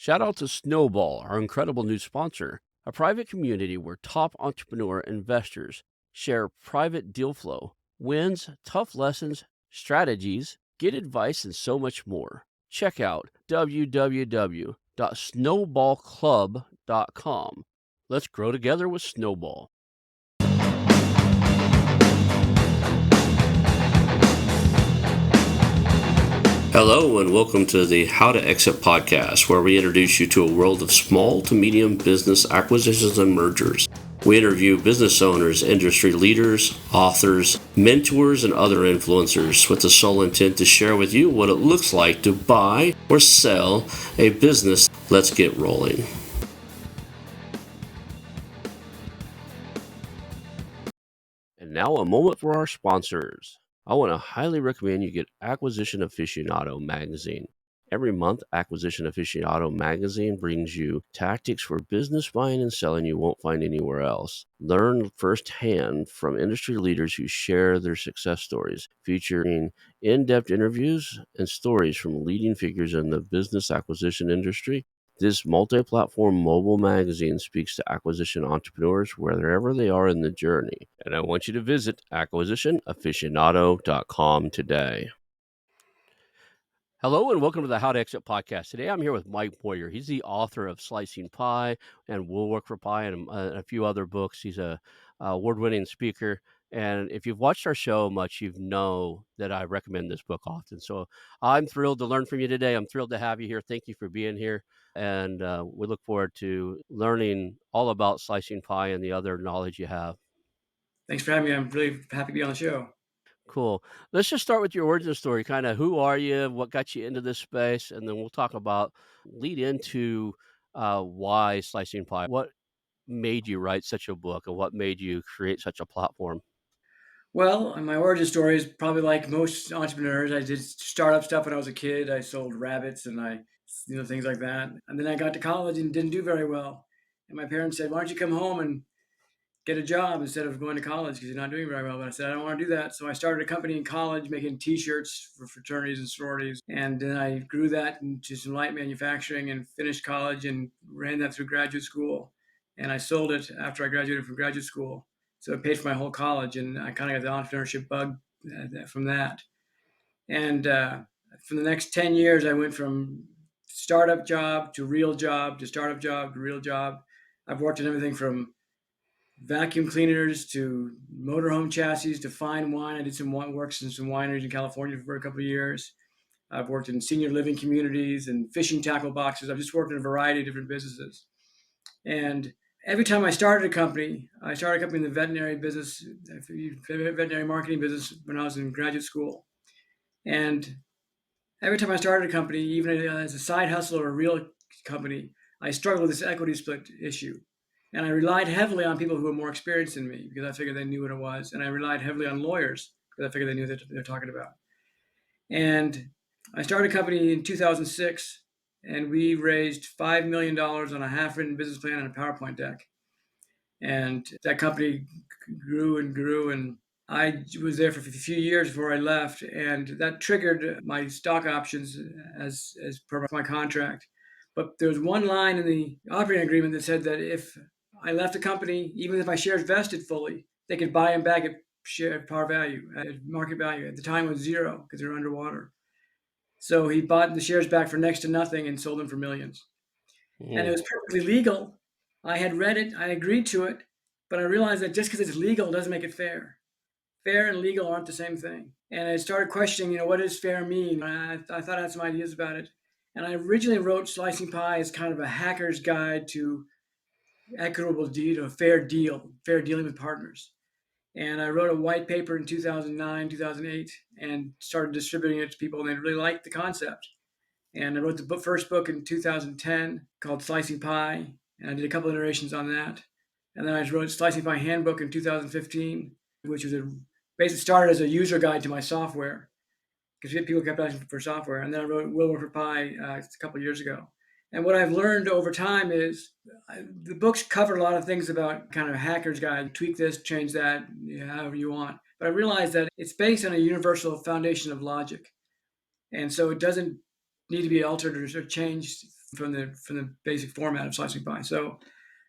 Shout out to Snowball, our incredible new sponsor, a private community where top entrepreneur investors share private deal flow, wins, tough lessons, strategies, get advice, and so much more. Check out www.snowballclub.com. Let's grow together with Snowball. Hello, and welcome to the How to Exit podcast, where we introduce you to a world of small to medium business acquisitions and mergers. We interview business owners, industry leaders, authors, mentors, and other influencers with the sole intent to share with you what it looks like to buy or sell a business. Let's get rolling. And now a moment for our sponsors. I want to highly recommend you get Acquisition Aficionado magazine. Every month, Acquisition Aficionado magazine brings you tactics for business buying and selling you won't find anywhere else. Learn firsthand from industry leaders who share their success stories, featuring in-depth interviews and stories from leading figures in the business acquisition industry. This multi-platform mobile magazine speaks to acquisition entrepreneurs wherever they are in the journey. And I want you to visit acquisitionaficionado.com today. Hello and welcome to the How to Exit podcast. Today I'm here with Mike Moyer. He's the author of Slicing Pie and We'll Work for Pie and a few other books. He's a award-winning speaker. And if you've watched our show much, you know that I recommend this book often. So I'm thrilled to learn from you today. I'm thrilled to have you here. Thank you for being here. And we look forward to learning all about slicing pie and the other knowledge you have. Thanks for having me. I'm really happy to be on the show. Cool. Let's just start with your origin story. Kind of who are you? What got you into this space? And then we'll talk about lead into why slicing pie. What made you write such a book, and what made you create such a platform? Well, my origin story is probably like most entrepreneurs. I did startup stuff when I was a kid. I sold rabbits and things like that. And then I got to college and didn't do very well. And my parents said, "Why don't you come home and get a job instead of going to college because you're not doing very well?" But I said, "I don't want to do that." So I started a company in college making T-shirts for fraternities and sororities. And then I grew that into some light manufacturing and finished college and ran that through graduate school. And I sold it after I graduated from graduate school. So it paid for my whole college. And I kind of got the entrepreneurship bug from that. And for the next 10 years, I went from startup job to real job to startup job to real job. I've worked in everything from vacuum cleaners to motorhome chassis to fine wine. I did some works in some wineries in California for a couple of years. I've worked in senior living communities and fishing tackle boxes. I've just worked in a variety of different businesses. And every time I started a company in the veterinary business, veterinary marketing business when I was in graduate school. And every time I started a company, even as a side hustle or a real company, I struggled with this equity split issue. And I relied heavily on people who were more experienced than me because I figured they knew what it was. And I relied heavily on lawyers because I figured they knew what they're talking about. And I started a company in 2006, and we raised $5 million on a half-written business plan and a PowerPoint deck. And that company grew and grew, and I was there for a few years before I left, and that triggered my stock options as per my contract. But there was one line in the operating agreement that said that if I left the company, even if my shares vested fully, they could buy them back at share par value, at market value. At the time, it was zero because they were underwater. So he bought the shares back for next to nothing and sold them for millions. And it was perfectly legal. I had read it, I agreed to it, but I realized that just because it's legal doesn't make it fair. Fair and legal aren't the same thing. And I started questioning, what does fair mean? I thought I had some ideas about it. And I originally wrote Slicing Pie as kind of a hacker's guide to equitable deal, fair dealing with partners. And I wrote a white paper in 2009, 2008, and started distributing it to people, and they really liked the concept. And I wrote the first book in 2010 called Slicing Pie, and I did a couple iterations on that. And then I wrote Slicing Pie Handbook in 2015, which was basically started as a user guide to my software because people kept asking for software. And then I wrote Will Work for Pie a couple of years ago. And what I've learned over time is the books cover a lot of things about kind of a hacker's guide, tweak this, change that, however you want. But I realized that it's based on a universal foundation of logic. And so it doesn't need to be altered or changed from the basic format of slicing pie. So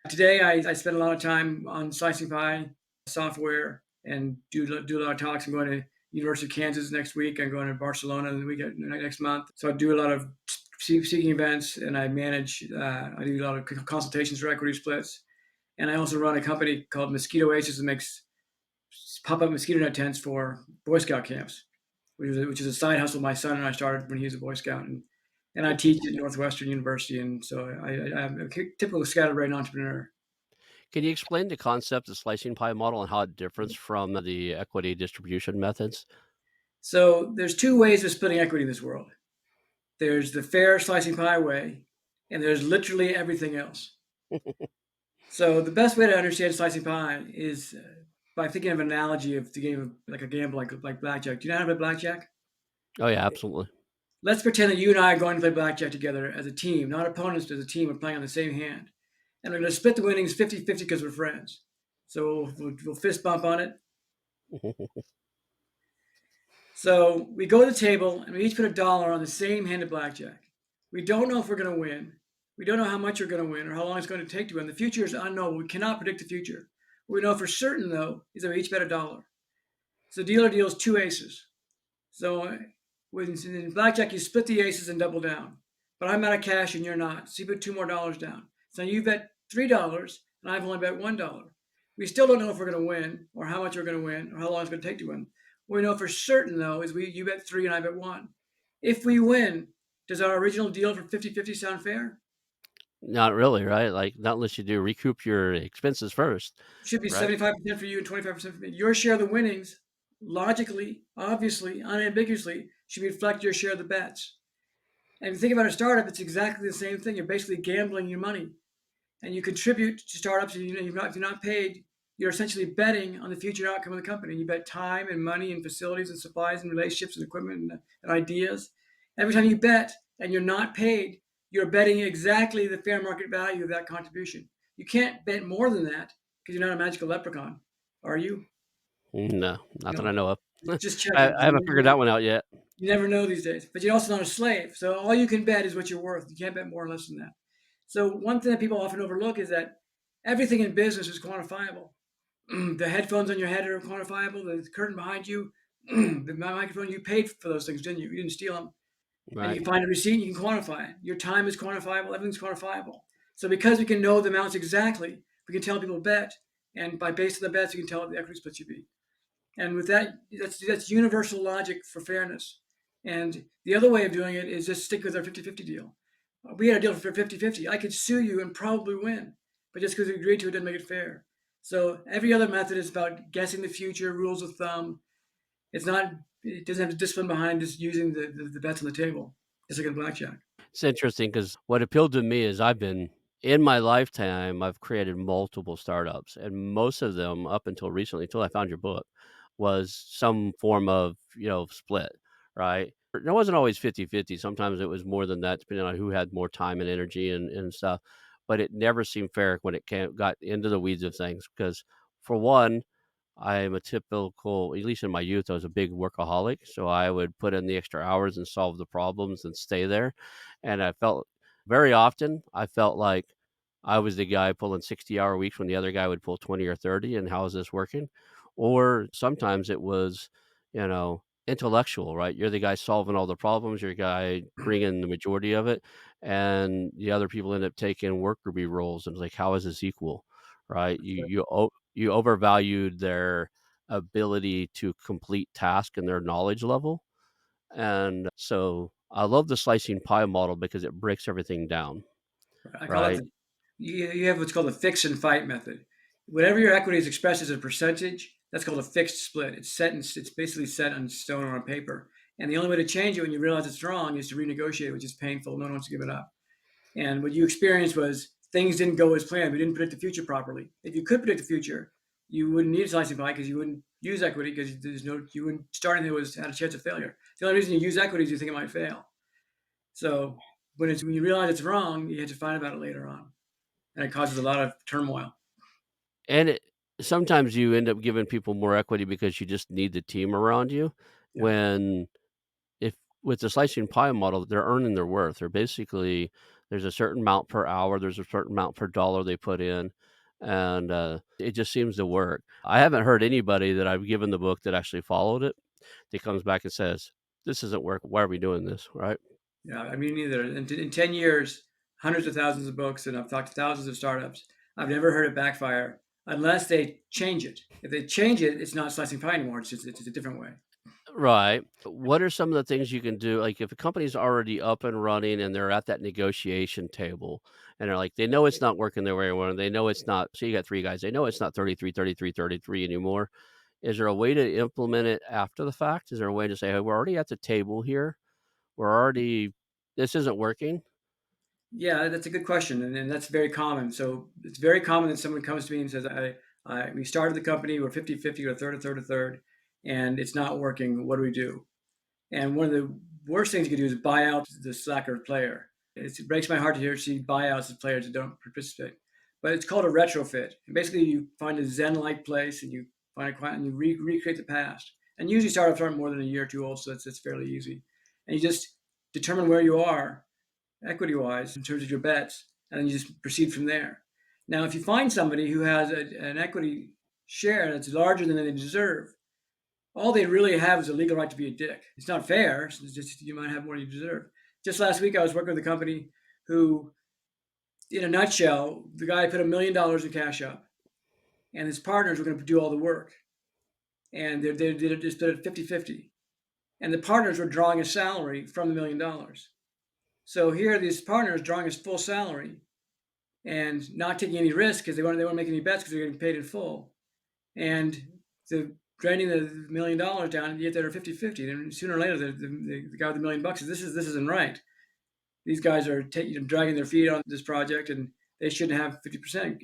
today I spend a lot of time on slicing pie software and do a lot of talks. I'm going to University of Kansas next week. I'm going to Barcelona the week next month. So I do a lot of speaking events, and I manage. I do a lot of consultations for equity splits, and I also run a company called Mosquito Aces that makes pop-up mosquito net tents for Boy Scout camps, which is a side hustle my son and I started when he was a Boy Scout, and I teach at Northwestern University, and so I'm a typical scatterbrain entrepreneur. Can you explain the concept of slicing pie model and how it differs from the equity distribution methods? So there's two ways of splitting equity in this world. There's the fair slicing pie way, and there's literally everything else. So the best way to understand slicing pie is by thinking of an analogy of the game of like a gamble, like blackjack. Do you know how to play blackjack? Oh, yeah, absolutely. Let's pretend that you and I are going to play blackjack together as a team, not opponents, but as a team. We're playing on the same hand. And we're going to split the winnings 50-50 because we're friends. So we'll fist bump on it. So we go to the table and we each put $1 on the same hand of blackjack. We don't know if we're going to win. We don't know how much we're going to win or how long it's going to take to win. The future is unknown. We cannot predict the future. What we know for certain, though, is that we each bet $1. So the dealer deals two aces. So when in blackjack, you split the aces and double down. But I'm out of cash and you're not. So you put $2 more down. So you bet $3 and I've only bet $1. We still don't know if we're going to win or how much we're going to win or how long it's going to take to win. What we know for certain, though, is you bet 3 and I bet 1. If we win, does our original deal for 50-50 sound fair? Not really, right? Like, not unless you do recoup your expenses first, It should be right? 75% for you and 25% for me. Your share of the winnings, logically, obviously, unambiguously, should reflect your share of the bets. And if you think about a startup, it's exactly the same thing. You're basically gambling your money, and you contribute to startups. And if you're not paid, you're essentially betting on the future outcome of the company. You bet time and money and facilities and supplies and relationships and equipment and ideas. Every time you bet and you're not paid, you're betting exactly the fair market value of that contribution. You can't bet more than that because you're not a magical leprechaun, are you? No, not that I No. know of. Just I checking. haven't figured that one out yet. You never know these days. But you're also not a slave. So all you can bet is what you're worth. You can't bet more or less than that. So one thing that people often overlook is that everything in business is quantifiable. The headphones on your head are quantifiable. The curtain behind you, the microphone, you paid for those things, didn't you? You didn't steal them. And you Right. can find a receipt, you can quantify it. Your time is quantifiable. Everything's quantifiable. So because we can know the amounts exactly, we can tell people bet. And by based on the bets, we can tell what the equity split should be. And with that, that's universal logic for fairness. And the other way of doing it is just stick with our 50-50 deal. We had a deal for 50-50. I could sue you and probably win, but just because we agreed to it doesn't make it fair. So every other method is about guessing the future, rules of thumb. It's not, it doesn't have the discipline behind just using the bets on the table. It's like a blackjack. It's interesting because what appealed to me is in my lifetime, I've created multiple startups, and most of them up until recently, until I found your book, was some form of, split, right? It wasn't always 50-50. Sometimes it was more than that, depending on who had more time and energy and stuff. But it never seemed fair when it got into the weeds of things because, for one, I'm a typical, at least in my youth, I was a big workaholic. So I would put in the extra hours and solve the problems and stay there. And I felt very often, I felt like I was the guy pulling 60-hour weeks when the other guy would pull 20 or 30. And how is this working? Or sometimes it was, intellectual, right? You're the guy solving all the problems, you're the guy bringing the majority of it. And the other people end up taking worker bee roles. And it's like, how is this equal? Right? You overvalued their ability to complete task and their knowledge level. And so I love the slicing pie model because it breaks everything down, I call it right? you have what's called the fix and fight method. Whatever your equity is expressed as a percentage, that's called a fixed split. It's basically set on stone or on paper. And the only way to change it when you realize it's wrong is to renegotiate, which is painful. No one wants to give it up. And what you experienced was things didn't go as planned. We didn't predict the future properly. If you could predict the future, you wouldn't need a slicing pie because you wouldn't use equity because you wouldn't start anything that had a chance of failure. The only reason you use equity is you think it might fail. So when you realize it's wrong, you have to find about it later on, and it causes a lot of turmoil. And sometimes you end up giving people more equity because you just need the team around you. Yeah. When if with the slicing pie model, they're earning their worth. They're basically There's a certain amount per hour, there's a certain amount per dollar they put in, and, it just seems to work. I haven't heard anybody that I've given the book that actually followed it, that comes back and says, "This isn't working. Why are we doing this?" Right? Yeah, I mean, neither. In 10 years, hundreds of thousands of books, and I've talked to thousands of startups. I've never heard it backfire unless they change it. If they change it, it's not slicing pie anymore. It's a different way. Right. What are some of the things you can do? Like if a company's already up and running and they're at that negotiation table and they're like, they know it's not working their way around. They know it's not. So you got three guys. They know it's not 33, 33, 33 anymore. Is there a way to implement it after the fact? Is there a way to say, hey, we're already at the table here. We're already, this isn't working? Yeah, that's a good question, and that's very common. So it's very common that someone comes to me and says, we started the company, we're 50-50, or a third, and it's not working. What do we do?" And one of the worst things you can do is buy out the slacker player. It breaks my heart to hear see buyouts of players that don't participate. But it's called a retrofit. And basically, you find a Zen-like place and you find a quiet and you recreate the past. And usually, startups aren't more than a year or two old, so it's fairly easy. And you just determine where you are equity-wise in terms of your bets, and then you just proceed from there. Now, if you find somebody who has an equity share that's larger than they deserve, all they really have is a legal right to be a dick. It's not fair. It's just you might have more than you deserve. Just last week, I was working with a company who, in a nutshell, the guy put $1 million in cash up, and his partners were going to do all the work. And they just did it 50-50. And the partners were drawing a salary from the $1 million. So here, these partners drawing his full salary and not taking any risk because they weren't making any bets because they're getting paid in full. And the draining the $1 million down, and yet they're 50-50. And sooner or later, the guy with $1 million says, this isn't right. These guys are dragging their feet on this project, and they shouldn't have 50%.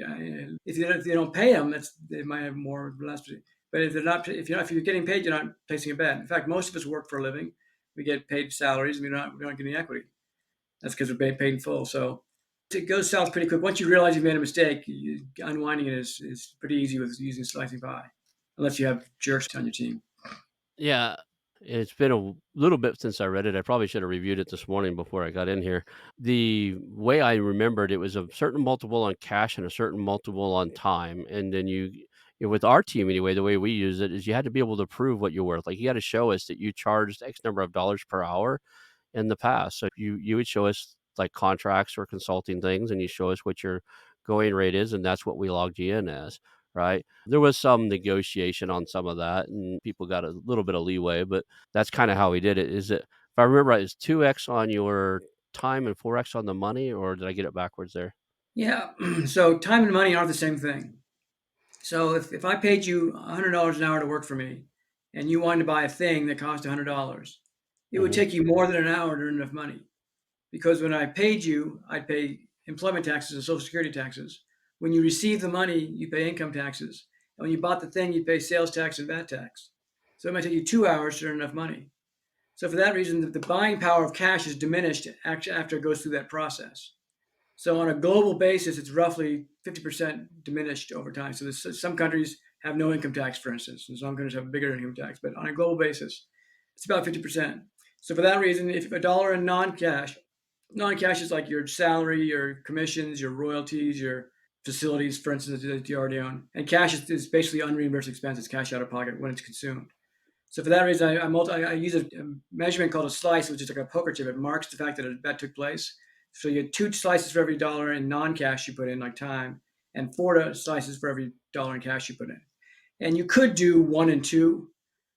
If they don't pay them, they might have more or less. But if you're getting paid, you're not placing a bet. In fact, most of us work for a living. We get paid salaries, and we don't get any equity. That's because we're paid in full. So it goes south pretty quick. Once you realize you've made a mistake, unwinding it is pretty easy with using slicing pie, unless you have jerks on your team. Yeah. It's been a little bit since I read it. I probably should have reviewed it this morning before I got in here. The way I remembered it was a certain multiple on cash and a certain multiple on time. And then with our team anyway, the way we use it is you had to be able to prove what you're worth. Like you had to show us that you charged X number of dollars per hour in the past. So you would show us like contracts or consulting things, and you show us what your going rate is, and that's what we logged you in as, right? There was some negotiation on some of that, and people got a little bit of leeway, but that's kind of how we did it. Is it, if I remember right, is 2x on your time and 4x on the money, or did I get it backwards there? Yeah. So time and money aren't the same thing. So if I paid you $100 an hour to work for me, and you wanted to buy a thing that cost $100, it would Hmm. take you more than an hour to earn enough money. Because when I paid you, I'd pay employment taxes and social security taxes. When you receive the money, you pay income taxes. And when you bought the thing, you pay sales tax and VAT tax. So it might take you 2 hours to earn enough money. So for that reason, the buying power of cash is diminished after it goes through that process. So on a global basis, it's roughly 50% diminished over time. So some countries have no income tax, for instance, and some countries have a bigger income tax. But on a global basis, it's about 50%. So for that reason, if a dollar in non-cash is like your salary, your commissions, your royalties, your facilities, for instance, that you already own. And cash is basically unreimbursed expenses, cash out of pocket when it's consumed. So for that reason, I use a measurement called a slice, which is like a poker chip. It marks the fact that a bet took place. So you get 2 slices for every dollar in non-cash you put in, like time, and 4 slices for every dollar in cash you put in. And you could do 1 and 2.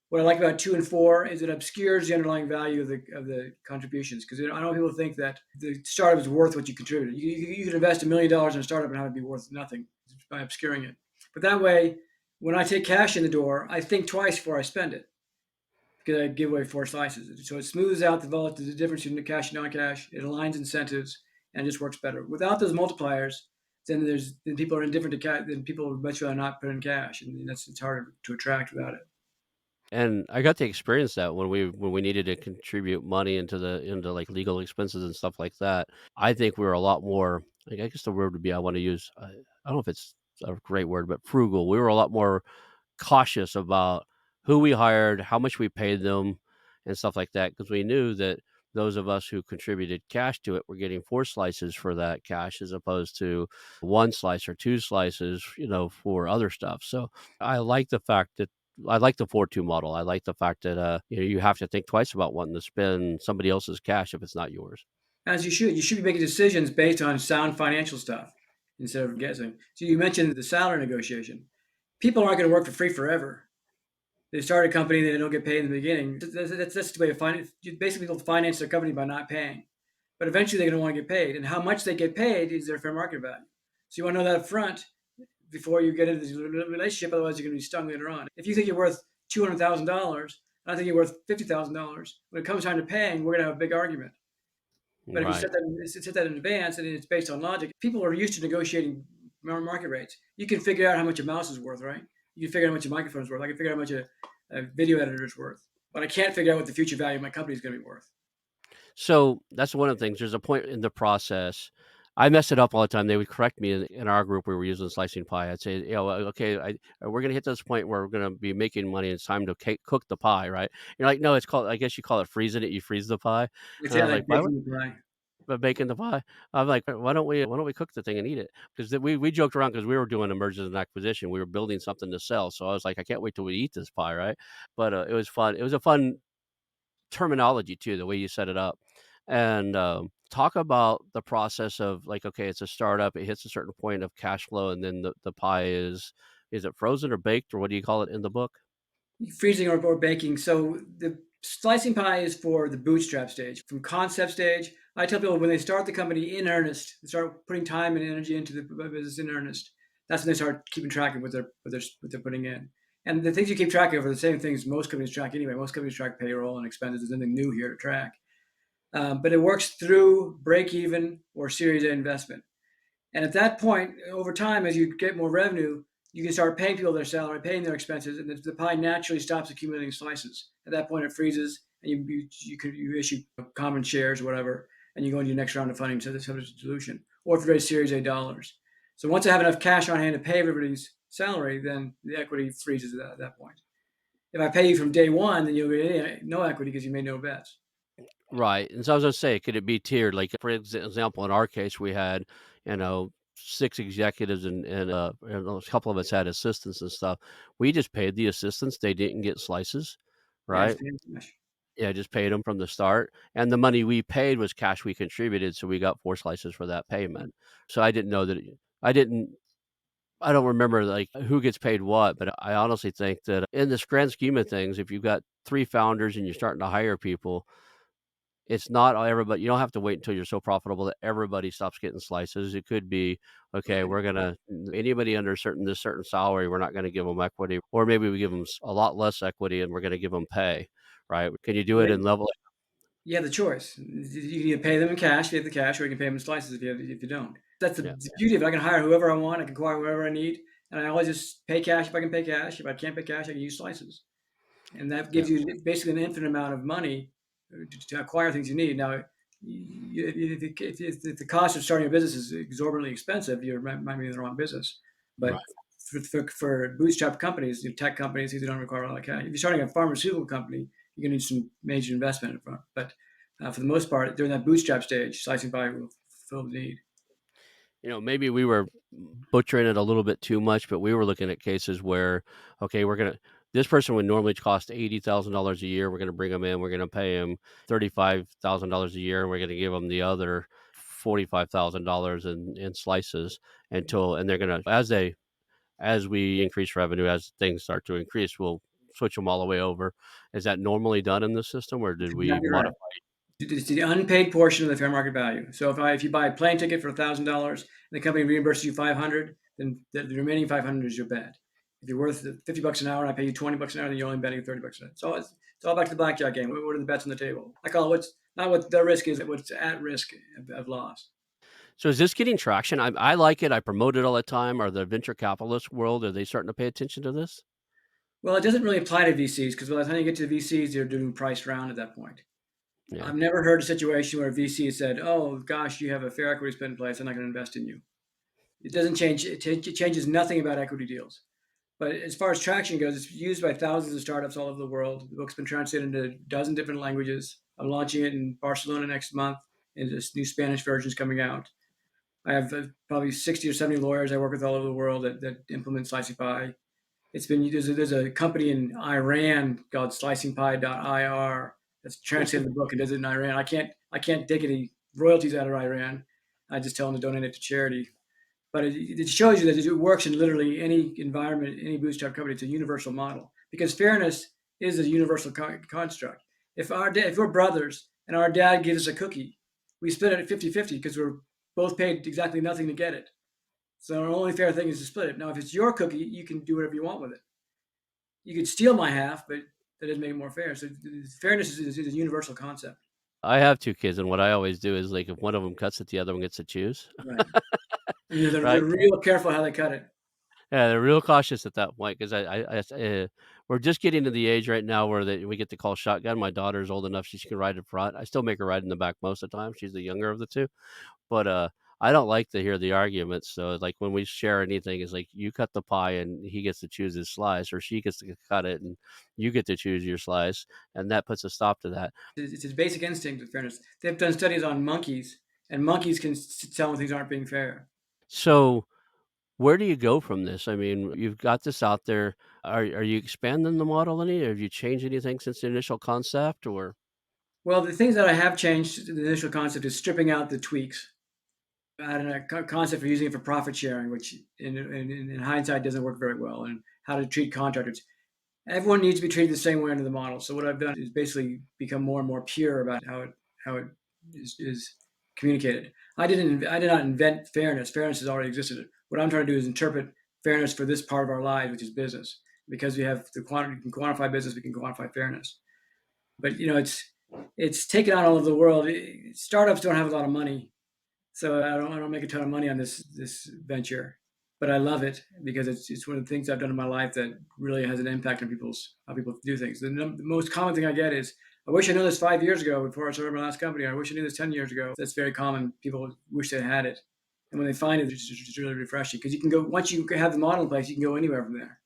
What I like about 2 and 4 is it obscures the underlying value of the contributions, because I know people think that the startup is worth what you contributed. You could invest $1 million in a startup and have it be worth nothing by obscuring it. But that way, when I take cash in the door, I think twice before I spend it because I give away 4 slices. So it smooths out the difference between the cash and non-cash. It aligns incentives and it just works better. Without those multipliers, then people are indifferent to cash. Then people would much rather not put in cash, and it's harder to attract without it. And I got to experience that when we needed to contribute money into like legal expenses and stuff like that. I think we were a lot more. Like, I guess the word would be I want to use. I don't know if it's a great word, but frugal. We were a lot more cautious about who we hired, how much we paid them, and stuff like that, because we knew that those of us who contributed cash to it were getting 4 slices for that cash as opposed to 1 slice or 2 slices, for other stuff. So, I like the fact that I like the 4-2 model. I like the fact that, you have to think twice about wanting to spend somebody else's cash if it's not yours. As you should. You should be making decisions based on sound financial stuff instead of guessing. So you mentioned the salary negotiation. People aren't going to work for free forever. They start a company, they don't get paid in the beginning. That's the way to finance. Basically, people finance their company by not paying. But eventually, they're going to want to get paid. And how much they get paid is their fair market value. So you want to know that up front before you get into the relationship. Otherwise, you're going to be stung later on. If you think you're worth $200,000, and I think you're worth $50,000, when it comes time to paying, we're going to have a big argument. But if you Right. set that in advance and it's based on logic, people are used to negotiating market rates. You can figure out how much a mouse is worth, right? You can figure out how much a microphone is worth. I can figure out how much a video editor is worth. But I can't figure out what the future value of my company is going to be worth. So, that's one of the things. There's a point in the process I mess it up all the time. They would correct me in our group. We were using slicing pie. I'd say, "Okay, we're gonna hit this point where we're gonna be making money. It's time to cook the pie, right?" You're like, "No, it's called, I guess you call it freezing it. You freeze the pie." It's And I was like, like "Why would baking the pie. making the pie?" I'm like, "Why don't we cook the thing and eat it?" Because we joked around because we were doing a mergers and acquisition. We were building something to sell. So I was like, "I can't wait till we eat this pie," right? But, it was fun. It was a fun terminology too, the way you set it up. And, talk about the process of, like, okay, it's a startup, it hits a certain point of cash flow, and then the pie is it frozen or baked, or what do you call it in the book? Freezing or baking. So the slicing pie is for the bootstrap stage. From concept stage, I tell people when they start the company in earnest, they start putting time and energy into the business in earnest. That's when they start keeping track of what they're putting in. And the things you keep track of are the same things most companies track anyway. Most companies track payroll and expenses. There's nothing new here to track. But it works through break even or Series A investment. And at that point, over time, as you get more revenue, you can start paying people their salary, paying their expenses, and the pie naturally stops accumulating slices. At that point, it freezes, and you issue common shares or whatever, and you go into your next round of funding, so there's a dilution, or if you raise Series A dollars. So once I have enough cash on hand to pay everybody's salary, then the equity freezes at that point. If I pay you from day one, then you'll get no equity because you made no bets. Right, and so I was gonna say, could it be tiered? Like, for example, in our case, we had, 6 executives and a couple of us had assistants and stuff. We just paid the assistants, they didn't get slices, Yeah, it's right? paying cash. Yeah, just paid them from the start, and the money we paid was cash we contributed, so we got 4 slices for that payment. So I didn't know that I didn't I don't remember, like, who gets paid what, but I honestly think that in this grand scheme of things, if you've got 3 founders and you're starting to hire people, it's not everybody. You don't have to wait until you're so profitable that everybody stops getting slices. It could be, "Okay, Right. we're gonna anybody under this certain salary, we're not gonna give them equity, or maybe we give them a lot less equity and we're gonna give them pay," right? Can you do it Yeah, in level? you have the choice. You can either pay them in cash, if you have the cash, or you can pay them in slices if you don't. That's Yeah, the beauty of it. I can hire whoever I want. I can acquire whoever I need, and I always just pay cash if I can pay cash. If I can't pay cash, I can use slices, and that yeah, gives you basically an infinite amount of money to acquire things you need. Now, if the cost of starting a business is exorbitantly expensive, you might be in the wrong business. But right. for bootstrap companies, tech companies, they don't require a lot of cash. If you're starting a pharmaceutical company, you're going to need some major investment in front. But for the most part, during that bootstrap stage, slicing pie will fill the need. Maybe we were butchering it a little bit too much, but we were looking at cases where, okay, this person would normally cost $80,000 a year. We're gonna bring them in. We're gonna pay him $35,000 a year, and we're gonna give them the other $45,000 in slices and they're gonna as we increase revenue, as things start to increase, we'll switch them all the way over. Is that normally done in the system, or That's did we exactly right. modify? It's the unpaid portion of the fair market value. So if you buy a plane ticket for $1,000 and the company reimburses you 500, then the remaining 500 is your bet. If you're worth $50 an hour and I pay you $20 an hour, then you're only betting $30 an hour. So it's all back to the blackjack game. What are the bets on the table? I call it what's not what the risk is, what's at risk of loss. So is this getting traction? I like it. I promote it all the time. Are the venture capitalist world, are they starting to pay attention to this? Well, it doesn't really apply to VCs because by the time you get to the VCs, they're doing price round at that point. Yeah, I've never heard a situation where a VC said, "Oh gosh, you have a fair equity split in place. I'm not going to invest in you." It doesn't change. It changes nothing about equity deals. But as far as traction goes, it's used by thousands of startups all over the world. The book's been translated into a dozen different languages I'm launching it in Barcelona next month, and this new Spanish version is coming out. I have probably 60 or 70 lawyers I work with all over the world that implement Slicify. There's a company in Iran called slicingpie.ir that's translated the book and does it in Iran. I can't take any royalties out of Iran. I just tell them to donate it to charity. But it shows you that it works in literally any environment, any bootstrap company. It's a universal model because fairness is a universal construct. If we're brothers and our dad gives us a cookie, we split it at 50-50 because we're both paid exactly nothing to get it. So our only fair thing is to split it. Now, if it's your cookie, you can do whatever you want with it. You could steal my half, but that doesn't make it more fair. So fairness is a universal concept. I have 2 kids, and what I always do is, like, if one of them cuts it, the other one gets to choose, Right. And they're right? real careful how they cut it. Yeah, they're real cautious at that point 'cause we're just getting to the age right now where we get to call shotgun. My daughter's old enough, she can ride in front. I still make her ride in the back most of the time. She's the younger of the 2, but, I don't like to hear the arguments, so, like, when we share anything, it's like, you cut the pie and he gets to choose his slice, or she gets to cut it and you get to choose your slice, and that puts a stop to that. It's a basic instinct of fairness. They've done studies on monkeys, and monkeys can tell when things aren't being fair. So, where do you go from this? I mean, you've got this out there. Are you expanding the model any? Have you changed anything since the initial concept, or Well, the things that I have changed, the initial concept is stripping out the tweaks. I had a concept for using it for profit sharing, which in hindsight doesn't work very well, and how to treat contractors. Everyone needs to be treated the same way under the model. So what I've done is basically become more and more pure about how it is communicated. I did not invent fairness. Fairness has already existed. What I'm trying to do is interpret fairness for this part of our lives, which is business. Because we have the quantity, we can quantify business, we can quantify fairness. But it's taken on all over the world. Startups don't have a lot of money, so I don't make a ton of money on this venture, but I love it because it's one of the things I've done in my life that really has an impact on people's how people do things. The most common thing I get is, I wish I knew this 5 years ago before I started my last company. I wish I knew this 10 years ago. That's very common. People wish they had it, and when they find it, it's really refreshing because you can go once you have the model in place, you can go anywhere from there.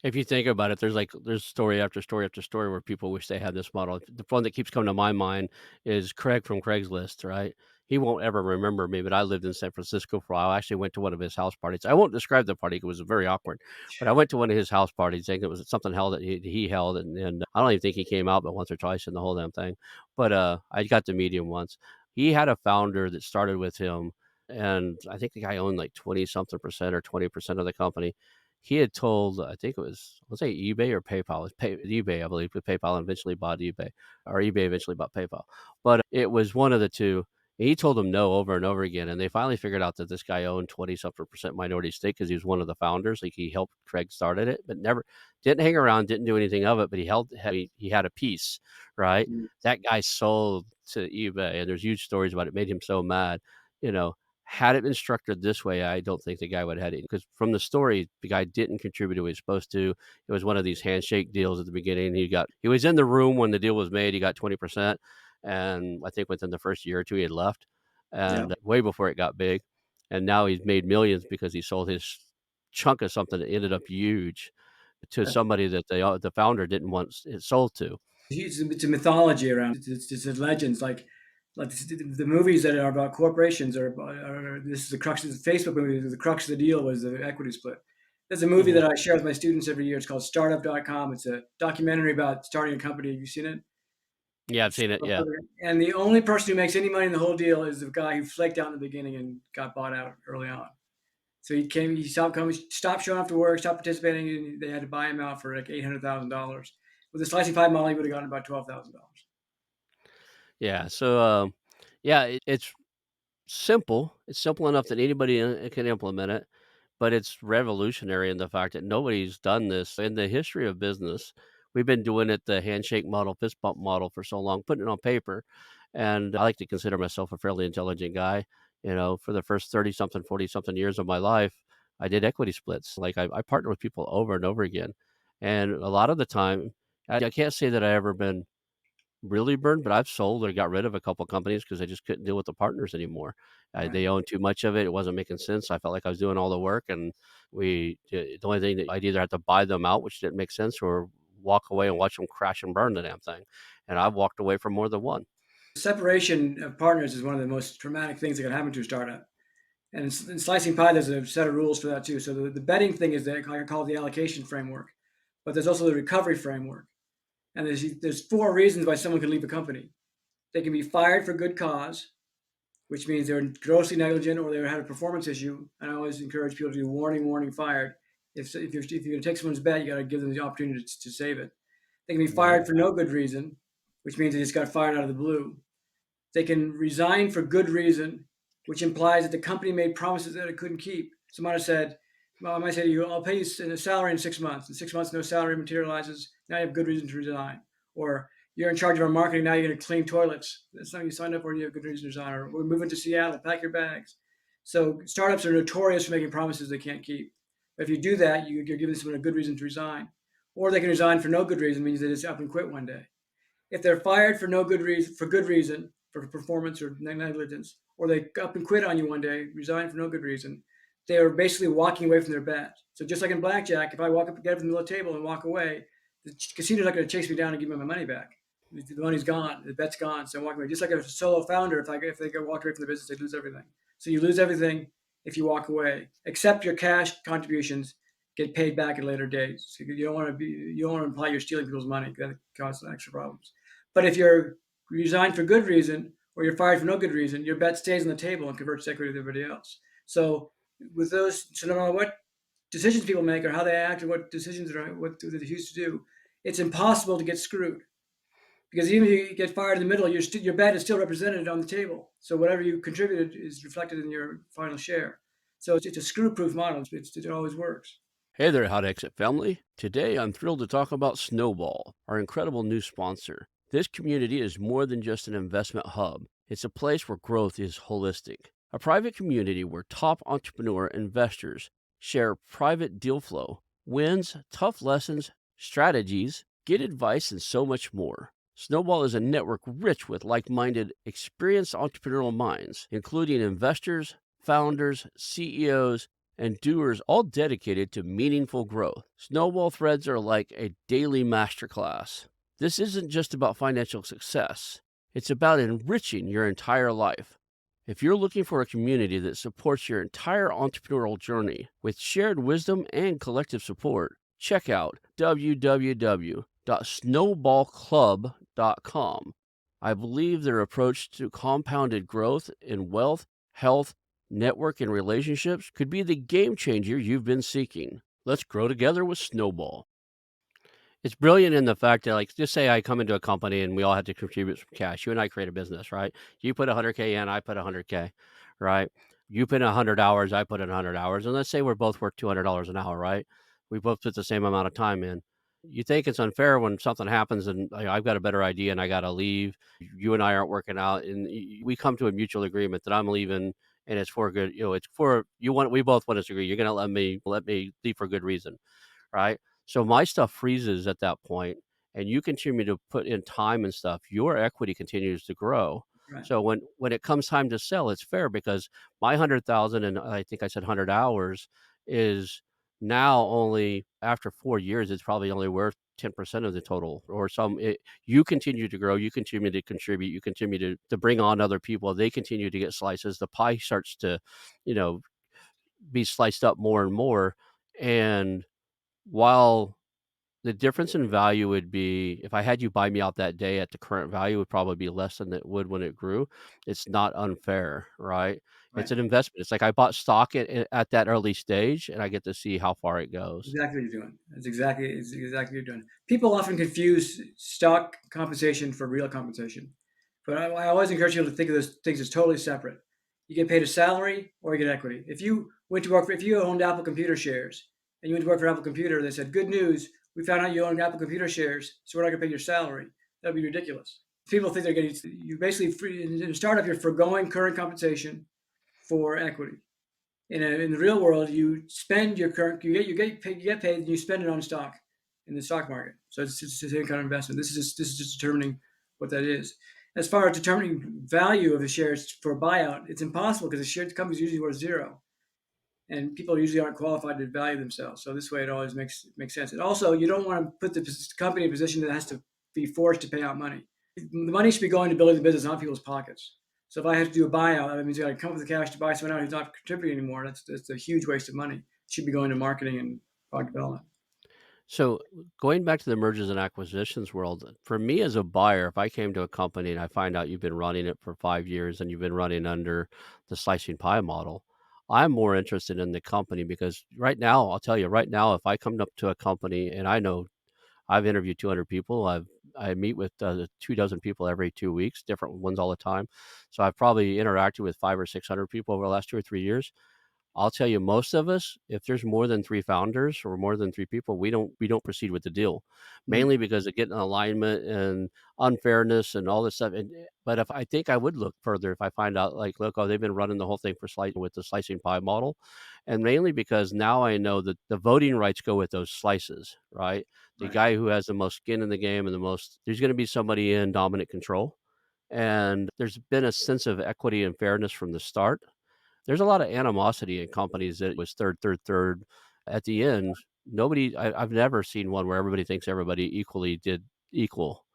if you think about it, there's story after story after story where people wish they had this model. The one that keeps coming to my mind is Craig from Craigslist, right? He won't ever remember me, but I lived in San Francisco for a while. I actually went to one of his house parties. I won't describe the party, it was very awkward, but I went to one of his house parties. I think it was something held that he held, and I don't even think he came out but once or twice in the whole damn thing. But I got to meet him once. He had a founder that started with him, and I think the guy owned like 20 something percent or 20% of the company. He had told, I think it was, let's say eBay or PayPal. It was eBay, I believe, but PayPal eventually bought eBay, or eBay eventually bought PayPal. But it was one of the two. And he told them no over and over again. And they finally figured out that this guy owned 20 something percent minority stake because he was one of the founders. Like, he helped Craig started it, but never didn't hang around, didn't do anything of it. But he had a piece, right? Mm. That guy sold to eBay, and there's huge stories about it. Made him so mad, you know. Had it been structured this way, I don't think the guy would have had it, because from the story, the guy didn't contribute what he was supposed to. It was one of these handshake deals at the beginning. He was in the room when the deal was made. He got 20%, and I think within the first year or two, he had left, Yeah. and way before it got big. And now he's made millions because he sold his chunk of something that ended up huge to somebody that the founder didn't want it sold to. It's a mythology around it. It's a legends like the movies that are about corporations this is the crux of the Facebook movie. The crux of the deal was the equity split. There's a movie Mhm. that I share with my students every year. It's called Startup.com. It's a documentary about starting a company. Have you seen it? Yeah, I've seen it. Yeah. And the only person who makes any money in the whole deal is the guy who flaked out in the beginning and got bought out early on. So he stopped coming, stopped showing up to work, stopped participating, and they had to buy him out for like $800,000. With a slicing pie model, he would have gotten about $12,000. Yeah. So, yeah, it's simple. It's simple enough that anybody can implement it, but it's revolutionary in the fact that nobody's done this in the history of business. We've been doing it the handshake model, fist bump model for so long, putting it on paper. And I like to consider myself a fairly intelligent guy. For the first 30 something, 40 something years of my life, I did equity splits. Like, I partnered with people over and over again. And a lot of the time, I can't say that I ever been really burned, but I've sold or got rid of a couple companies because I just couldn't deal with the partners anymore. Right. They owned too much of it. It wasn't making sense. I felt like I was doing all the work, and the only thing that I'd either have to buy them out, which didn't make sense, or walk away and watch them crash and burn the damn thing. And I've walked away from more than one. Separation of partners is one of the most traumatic things that can happen to a startup. And in slicing pie, there's a set of rules for that too. So the betting thing is that I call it the allocation framework, but there's also the recovery framework. And there's four reasons why someone can leave a company. They can be fired for good cause, which means they're grossly negligent or they had a performance issue. And I always encourage people to do warning, warning, fired. If you're going to take someone's bet, you got to give them the opportunity to save it. They can be Right. fired for no good reason, which means they just got fired out of the blue. They can resign for good reason, which implies that the company made promises that it couldn't keep. So I might have said, well, I might say to you, I'll pay you a salary in 6 months. In 6 months, no salary materializes. Now you have good reason to resign. Or you're in charge of our marketing. Now you're going to clean toilets. That's something you signed up for. You have good reason to resign. Or we're moving to Seattle. Pack your bags. So startups are notorious for making promises they can't keep. But if you do that, you're giving someone a good reason to resign. Or they can resign for no good reason, means they just up and quit one day. If they're fired for no good reason, for good reason, for performance or negligence, or they up and quit on you one day, resign for no good reason, they are basically walking away from their bet. So just like in blackjack, if I walk up, get up from the middle of the table and walk away, the casino's not going to chase me down and give me my money back. The money's gone, the bet's gone, so I'm walking away. Just like a solo founder, if they get walked away from the business, they lose everything. So you lose everything if you walk away, except your cash contributions get paid back at a later date. So you don't want to imply you're stealing people's money. That causes extra problems. But if you're resigned for good reason or you're fired for no good reason, your bet stays on the table and converts to equity to everybody else. So with those, so no matter what decisions people make or how they act or what decisions are what they choose to do, it's impossible to get screwed because even if you get fired in the middle, your bet is still represented on the table. So whatever you contributed is reflected in your final share. So it's a screw-proof model. It always works. Hey there, Hot Exit family. Today I'm thrilled to talk about Snowball, our incredible new sponsor. This community is more than just an investment hub, it's a place where growth is holistic. A private community where top entrepreneur investors share private deal flow, wins, tough lessons, strategies, get advice, and so much more. Snowball is a network rich with like minded, experienced entrepreneurial minds, including investors, founders, CEOs, and doers, all dedicated to meaningful growth. Snowball threads are like a daily masterclass. This isn't just about financial success, it's about enriching your entire life. If you're looking for a community that supports your entire entrepreneurial journey with shared wisdom and collective support, check out www.snowballclub.com. I believe their approach to compounded growth in wealth, health, network, and relationships could be the game changer you've been seeking. Let's grow together with Snowball. It's brilliant in the fact that, like, just say I come into a company and we all have to contribute some cash. You and I create a business, right? You put 100K in, I put 100K, right? You put in 100 hours, I put in 100 hours. And let's say we're both worth $200 an hour, right? We both put the same amount of time in. You think it's unfair when something happens and I've got a better idea and I got to leave. You and I aren't working out and we come to a mutual agreement that I'm leaving and it's for good, it's for you want we both want us to agree. You're going to let me leave for good reason, right? So my stuff freezes at that point, and you continue to put in time and stuff. Your equity continues to grow. Right. So when it comes time to sell, it's fair because my 100,000 and I think I said 100 hours is now only after 4 years. It's probably only worth 10% of the total, or you continue to grow, you continue to contribute, you continue to bring on other people. They continue to get slices. The pie starts to, you know, be sliced up more and more, and while the difference in value would be if I had you buy me out that day at the current value would probably be less than it would when it grew. It's not unfair, right? It's Right. an investment. It's like I bought stock at that early stage and I get to see how far it goes. Exactly what you're doing. It's exactly what you're doing. People often confuse stock compensation for real compensation, but I always encourage people to think of those things as totally separate. You get paid a salary or you get equity. If you owned Apple Computer shares and you went to work for Apple Computer, they said, "Good news, we found out you owned Apple Computer shares, so we're not going to pay your salary." That'd be ridiculous. People think they're getting you basically free in a startup. You're foregoing current compensation for equity in the real world, you spend your current you get paid and you spend it on stock in the stock market. So it's the same kind of investment. This is just determining what that is. As far as determining value of the shares for a buyout, it's impossible because the company is usually worth zero. and people usually aren't qualified to value themselves. So this way, it always makes sense. And also, you don't want to put the company in a position that has to be forced to pay out money. The money should be going to building the business, not people's pockets. So if I have to do a buyout, that means you got to come up with the cash to buy someone out who's not contributing anymore. That's a huge waste of money. It should be going to marketing and product development. So going back to the mergers and acquisitions world, for me as a buyer, if I came to a company and I find out you've been running it for 5 years and you've been running under the slicing pie model, I'm more interested in the company because right now, I'll tell you right now, if I come up to a company and I know I've interviewed 200 people, I meet with 24 people every 2 weeks, different ones all the time. So I've probably interacted with 500 or 600 people over the last 2 or 3 years. I'll tell you, most of us, if there's more than 3 founders or more than 3 people, we don't proceed with the deal, Mm. mainly because of getting alignment and unfairness and all this stuff, but if I think I would look further if I find out, like, look, oh, they've been running the whole thing for slice with the slicing pie model, and mainly because now I know that the voting rights go with those slices, right? The Right. guy who has the most skin in the game and the most there's gonna be somebody in dominant control, and there's been a sense of equity and fairness from the start. There's a lot of animosity in companies that was third, third, third. At the end, I've never seen one where everybody thinks everybody equally did equal,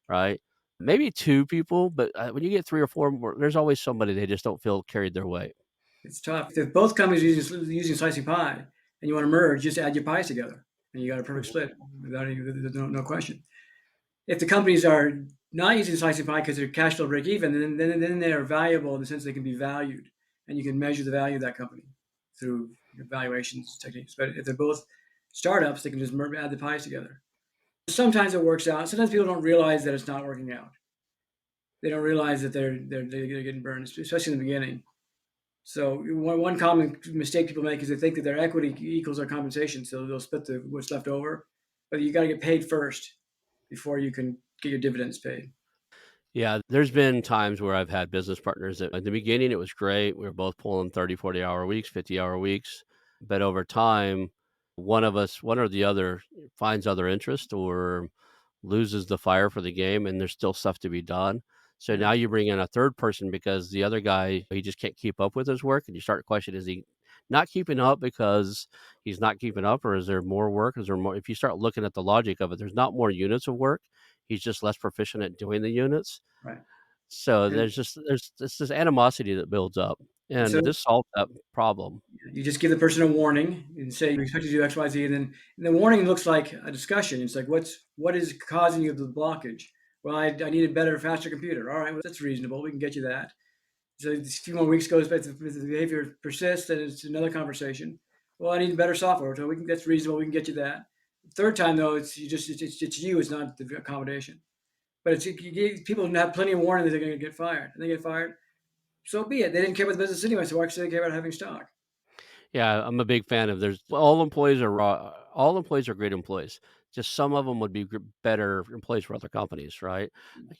right? Maybe 2 people, but, when you get 3 or 4 more, there's always somebody they just don't feel carried their way. It's tough. If both companies are using slicing pie and you want to merge, just add your pies together, and you got a perfect Mhm. split without any, there's no question. If the companies are not using slicing pie because they're cash flow break even, then they are valuable in the sense they can be valued, and you can measure the value of that company through valuations techniques. But if they're both startups, they can just add the pies together. Sometimes it works out. Sometimes people don't realize that it's not working out. They don't realize that they're getting burned, especially in the beginning. So one common mistake people make is they think that their equity equals their compensation, so they'll split what's left over. But you got to get paid first before you can get your dividends paid. Yeah, there's been times where I've had business partners that at the beginning, it was great. We were both pulling 30, 40-hour weeks, 50-hour weeks, but over time, one or the other finds other interest or loses the fire for the game, and there's still stuff to be done. So Yeah, now you bring in a third person because the other guy, he just can't keep up with his work, and you start to question, is he not keeping up because he's not keeping up, or is there more work? Is there more? If you start looking at the logic of it, there's not more units of work. He's just less proficient at doing the units. right. So And there's this animosity that builds up, and so this solved that problem. you just give the person a warning and say we expect you to do X, Y, Z, and then the warning looks like a discussion. It's like what is causing you the blockage? Well, I need a better, faster computer. All right, well, that's reasonable. We can get you that. So a few more weeks goes, but if the behavior persists, then it's another conversation. Well, I need better software, so that's reasonable. We can get you that. Third time though, it's you. It's not the accommodation. But people have plenty of warning that they're going to get fired, and they get fired. So be it. They didn't care about the business anyway, so why should they care about having stock? Yeah, I'm a big fan of there's all employees are great employees. Just some of them would be better employees for other companies, right?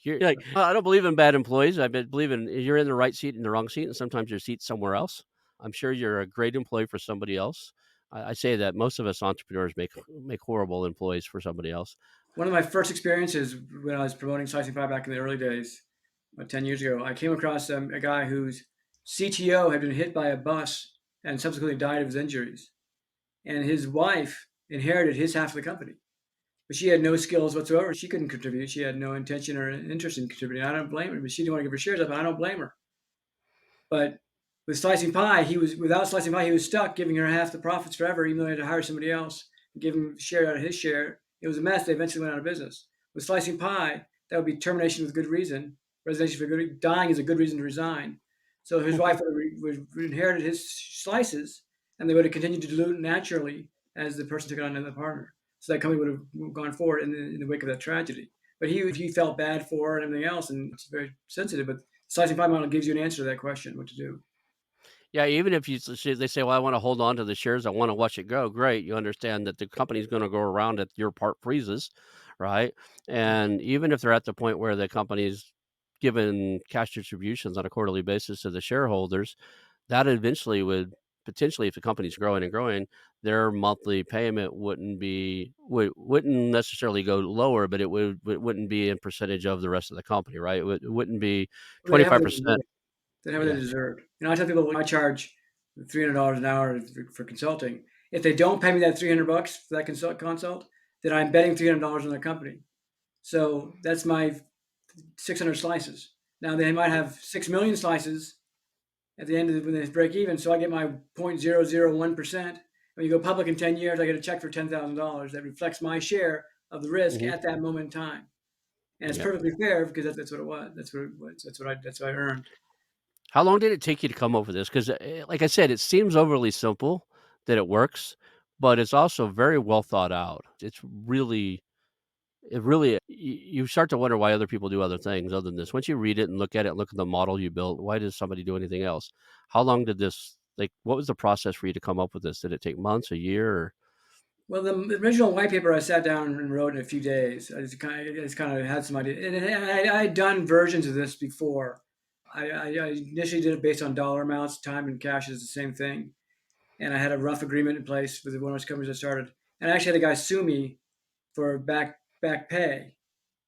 You're like, I don't believe in bad employees. believe in you're in the right seat in the wrong seat, and sometimes your seat's somewhere else. I'm sure you're a great employee for somebody else. I say that most of us entrepreneurs make horrible employees for somebody else. One of my first experiences when I was promoting slicing pie back in the early days, about 10 years ago, I came across a guy whose CTO had been hit by a bus and subsequently died of his injuries. And his wife inherited his half of the company. But she had no skills whatsoever. She couldn't contribute. She had no intention or interest in contributing. I don't blame her, but she didn't want to give her shares up. And I don't blame her. But with slicing pie, he was without slicing pie, he was stuck giving her half the profits forever, even though he had to hire somebody else and give him a share out of his share. It was a mess. They eventually went out of business. With slicing pie, that would be termination with good reason. Resignation for good dying is a good reason to resign. So his wife would have inherited his slices, and they would have continued to dilute naturally as the person took on another partner. So that company would have gone forward in the wake of that tragedy. But he felt bad for her and everything else, and it's very sensitive. But slicing pie model gives you an answer to that question: what to do. Yeah, even if they say, "Well, I wanna hold on to the shares, I wanna watch it go," great, you understand that the company's gonna go around if your part freezes, right? And even if they're at the point where the company's given cash distributions on a quarterly basis to the shareholders, that eventually would potentially, if the company's growing and growing, their monthly payment wouldn't necessarily go lower, but it wouldn't be in percentage of the rest of the company, right? It wouldn't be Well, they have what they 25%. deserve. They have what they Yeah. deserved. I tell people I charge. $300 an hour for consulting. If they don't pay me that $300 for that consult, then I'm betting $300 on their company. So that's my 600 slices. Now they might have 6 million slices at the end of when they break even. So I get my 0.001%. When you go public in 10 years, I get a check for $10,000 that reflects my share of the risk Mhm. at that moment in time. And it's Yep. perfectly fair because that's what it was. That's what it was. That's what I earned. How long did it take you to come up with this? 'Cause, like I said, it seems overly simple that it works, but it's also very well thought out. It's really it really you start to wonder why other people do other things other than this. Once you read it and look at it, look at the model you built, why does somebody do anything else? How long did this like, what was the process for you to come up with this? Did it take months, a year, or Well, the original white paper I sat down and wrote in a few days. I just kind of had some idea, and I had done versions of this before. I initially did it based on dollar amounts. Time and cash is the same thing, and I had a rough agreement in place with one of those companies I started. And I actually had a guy sue me for back pay.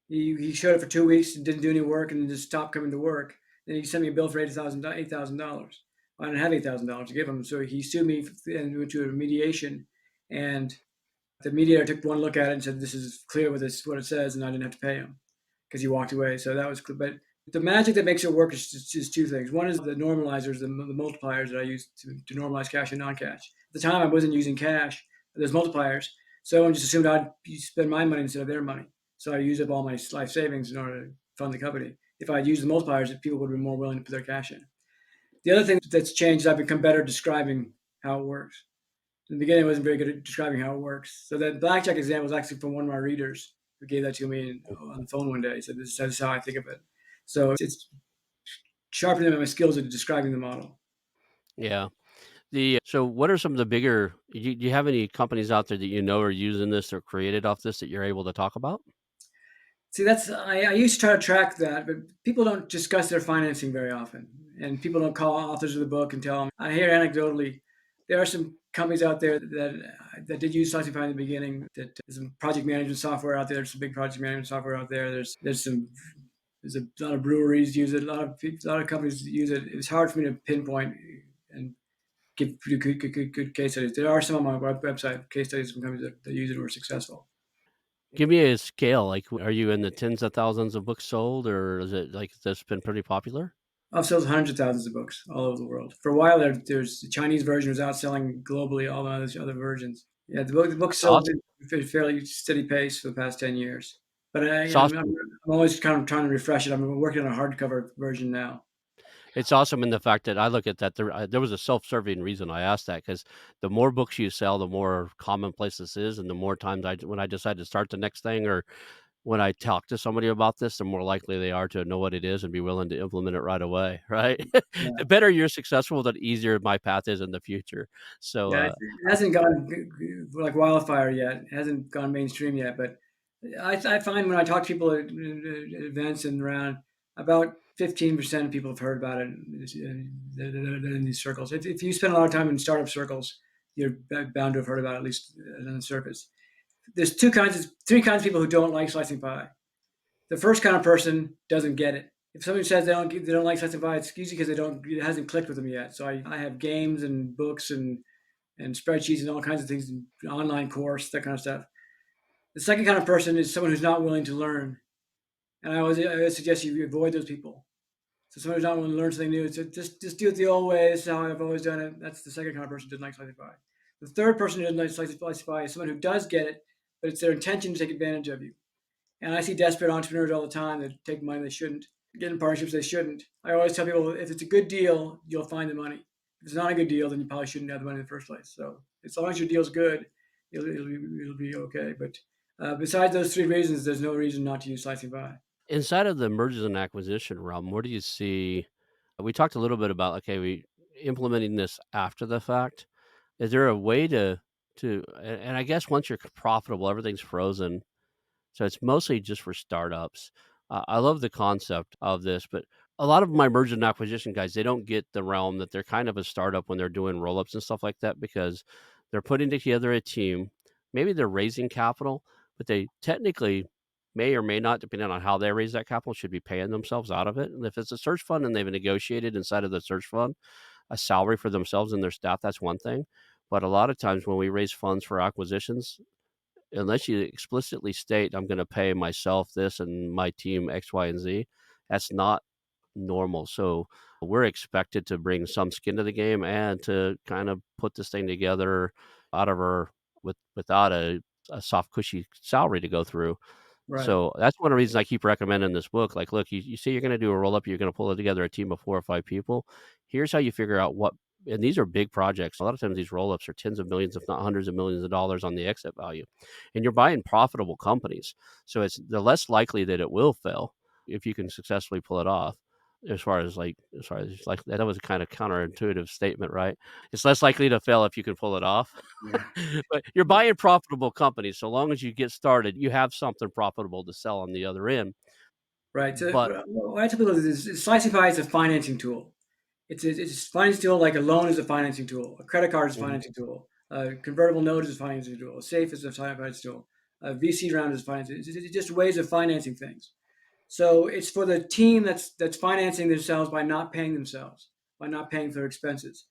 He showed up for 2 weeks and didn't do any work and just stopped coming to work. Then he sent me a bill for $8,000. I didn't have $8,000 to give him, so he sued me and went to a mediation. And the mediator took one look at it and said, "This is clear what it says," and I didn't have to pay him because he walked away. So that was clear. But the magic that makes it work is just two things. One is the normalizers, the multipliers that I use to normalize cash and non-cash. At the time, I wasn't using cash. There's multipliers, so everyone just assumed I'd spend my money instead of their money. So I use up all my life savings in order to fund the company. If I'd used the multipliers, people would be more willing to put their cash in. The other thing that's changed is I've become better at describing how it works. In the beginning, I wasn't very good at describing how it works. So that blackjack example was actually from one of my readers who gave that to me on the phone one day. He said, "This is how I think of it." So it's sharpening my skills at describing the model. yeah. So what are some of the bigger do you have any companies out there that you know are using this or created off this that you're able to talk about? See, I used to try to track that, but people don't discuss their financing very often, and people don't call authors of the book and tell them. I hear anecdotally there are some companies out there that did use Slicify in the beginning. That there's some project management software out there. There's some big project management software out there. There's a lot of breweries use it. A lot of companies use it. It's hard for me to pinpoint and give good case studies. There are some on my website case studies from companies that use it who are successful. Give me a scale, like, are you in the tens of thousands of books sold, or is it, like, that's been pretty popular? I've sold hundreds of thousands of books all over the world. For a while there's the Chinese version was outselling globally all the other versions. Yeah, the book It's sold awesome. at a fairly steady pace for the past 10 years. But It's I'm awesome. always kind of trying to refresh it. I'm working on a hardcover version now. It's awesome in the fact that I look at that there was a self-serving reason I asked that because the more books you sell, the more commonplace this is, and the more times when I decide to start the next thing or when I talk to somebody about this, the more likely they are to know what it is and be willing to implement it right away, right? Yeah. The better you're successful, the easier my path is in the future. So, Yeah, it hasn't gone like wildfire yet. It hasn't gone mainstream yet, but I find when I talk to people at events and around, about 15% of people have heard about it in these circles. If you spend a lot of time in startup circles, you're bound to have heard about it, at least on the surface. There's three kinds of people who don't like slicing pie. The first kind of person doesn't get it. If somebody says they don't like slicing pie, it's usually because it hasn't clicked with them yet. So I have games and books and spreadsheets and all kinds of things, online course, that kind of stuff. The second kind of person is someone who's not willing to learn, and I always suggest you avoid those people. So someone who's not willing to learn something new, so just do it the old way. This is how I've always done it. That's the second kind of person who doesn't like slicing pie. The third person who doesn't like slicing pie is someone who does get it, but it's their intention to take advantage of you. And I see desperate entrepreneurs all the time that take money they shouldn't, get in partnerships they shouldn't. I always tell people if it's a good deal, you'll find the money. If it's not a good deal, then you probably shouldn't have the money in the first place. So as long as your deal's good, it'll be okay. But besides those three reasons, there's no reason not to use slicing pie. inside of the mergers and acquisition realm, where do you see we talked a little bit about, okay, we implementing this after the fact. Is there a way to and I guess once you're profitable, everything's frozen. So it's mostly just for startups. I love the concept of this, but a lot of my merger and acquisition guys, they don't get the realm that they're kind of a startup when they're doing roll ups and stuff like that because they're putting together a team. Maybe they're raising capital, but they technically may or may not, depending on how they raise that capital, should be paying themselves out of it. And if it's a search fund and they've negotiated inside of the search fund, a salary for themselves and their staff, that's one thing. But a lot of times when we raise funds for acquisitions, unless you explicitly state, "I'm gonna pay myself this and my team X, Y, and Z," that's not normal. So we're expected to bring some skin to the game and to kind of put this thing together out of our without a soft, cushy salary to go through. Right. So that's one of the reasons I keep recommending this book. Like, look, you say you're going to do a roll up, you're going to pull it together a team of 4 or 5 people. Here's how you figure out what, and these are big projects. A lot of times these roll ups are tens of millions, if not hundreds of millions of dollars on the exit value. And you're buying profitable companies. So it's the less likely that it will fail if you can successfully pull it off. As like that was a kind of counterintuitive statement, right? It's less likely to fail if you can pull it off. Yeah. But you're buying profitable companies. So long as you get started, you have something profitable to sell on the other end. Right. So But what I tell people is Slicing Pie is a financing tool. It's a financing tool like a loan is a financing tool, a credit card is a mhm, financing tool, a convertible note is a financing tool, a safe is a financing tool, a VC round is financing. It's just ways of financing things. So it's for the team that's financing themselves by not paying themselves, by not paying for their expenses.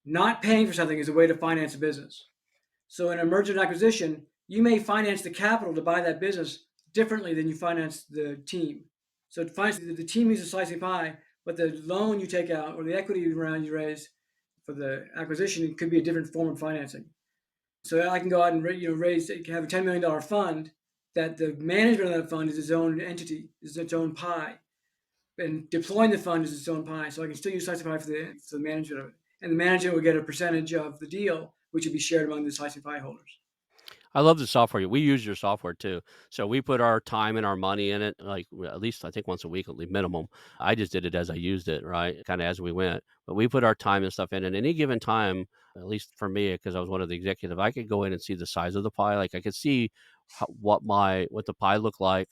Not paying for something is a way to finance a business. So in a merger and acquisition, you may finance the capital to buy that business differently than you finance the team. So to finance the team uses slicing pie, but the loan you take out or the equity round you raise for the acquisition, it could be a different form of financing. So I can go out and raise, have a $10 million fund that the management of that fund is its own entity, is its own pie, and deploying the fund is its own pie. So I can still use slicing pie for the management of it, and the management will get a percentage of the deal, which will be shared among the slicing pie holders. I love the software. We use your software too. So we put our time and our money in it, like at least I think once a week, at least minimum. I just did it as I used it, right? Kind of as we went. But we put our time and stuff in. And any given time, at least for me, because I was one of the executive, I could go in and see the size of the pie. Like I could see what the pie looked like,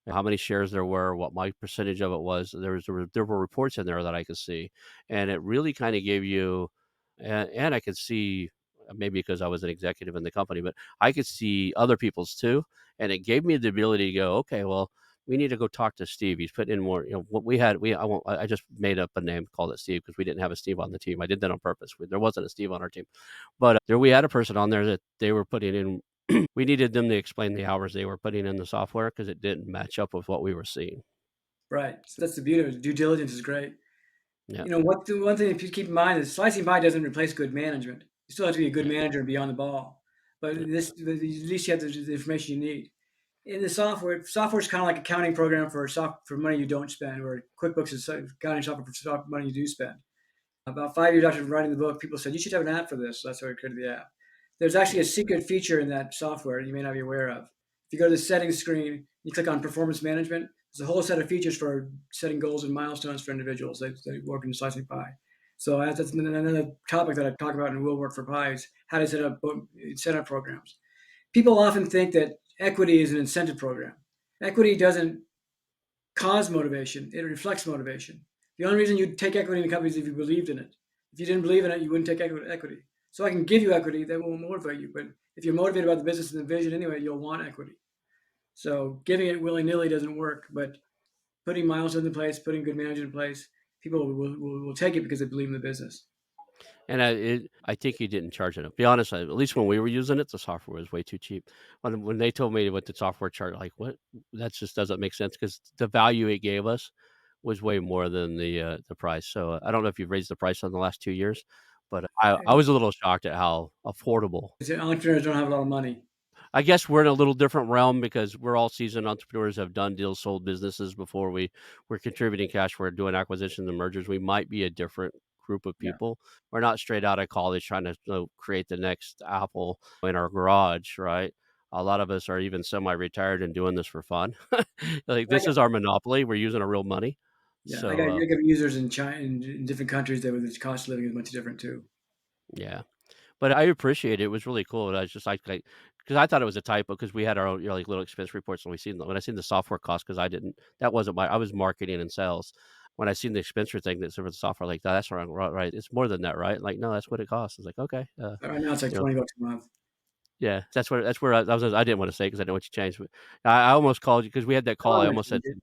how many shares there were, what my percentage of it was. There were reports in there that I could see, and it really kind of gave you, and I could see maybe because I was an executive in the company, but I could see other people's too, and it gave me the ability to go, okay, well, we need to go talk to Steve. He's putting in more. You know, what we had, we I won't. I just made up a name, called it Steve because we didn't have a Steve on the team. I did that on purpose. There wasn't a Steve on our team, but there we had a person on there that they were putting in. We needed them to explain the hours they were putting in the software because it didn't match up with what we were seeing. Right. So that's the beauty of it. Due diligence is great. Yeah, One thing to keep in mind is slicing pie doesn't replace good management. You still have to be a good yeah, manager and be on the ball. But yeah. at least you have the information you need. In the software is kind of like accounting program for money you don't spend, or QuickBooks is accounting software for money you do spend. About 5 years after writing the book, people said you should have an app for this. So that's why I created the app. There's actually a secret feature in that software you may not be aware of. If you go to the settings screen, you click on performance management. There's a whole set of features for setting goals and milestones for individuals that work in Slicing Pie. So that's another topic that I talk about and will work for pies. How to set up programs. People often think that equity is an incentive program. Equity doesn't cause motivation, it reflects motivation. The only reason you'd take equity in a company is if you believed in it. If you didn't believe in it, you wouldn't take equity. So I can give you equity that won't motivate you, but if you're motivated about the business and the vision anyway, you'll want equity. So giving it willy nilly doesn't work, but putting milestones in place, putting good management in place, people will take it because they believe in the business. And I think he didn't charge enough. Be honest, at least when we were using it, the software was way too cheap. When they told me what the software charged, like what that just doesn't make sense because the value it gave us was way more than the price. So I don't know if you've raised the price in the last 2 years, but I was a little shocked at how affordable. Entrepreneurs don't have a lot of money. I guess we're in a little different realm because we're all seasoned entrepreneurs, have done deals, sold businesses before. We're contributing cash. We're doing acquisitions and mergers. We might be a different group of Yeah. people. We're not straight out of college trying to create the next Apple in our garage, right? A lot of us are even semi-retired and doing this for fun. Like I this got, is our monopoly. We're using our real money. yeah, So I got users in China in different countries that the cost of living is much different too. yeah. But I appreciate it. It was really cool. And I was just like, because I thought it was a typo because we had our own, like little expense reports and we seen when I seen the software cost because I didn't that wasn't my I was marketing and sales. When I seen the expense thing that's over the software, like that's wrong, right? It's more than that, right? Like no, that's what it costs. I was like, okay, Right now it's like you know, $20 a month. yeah, that's where I didn't want to say because I didn't want you to change. But I almost called you because we had that call. Oh, I I'm not almost said changing.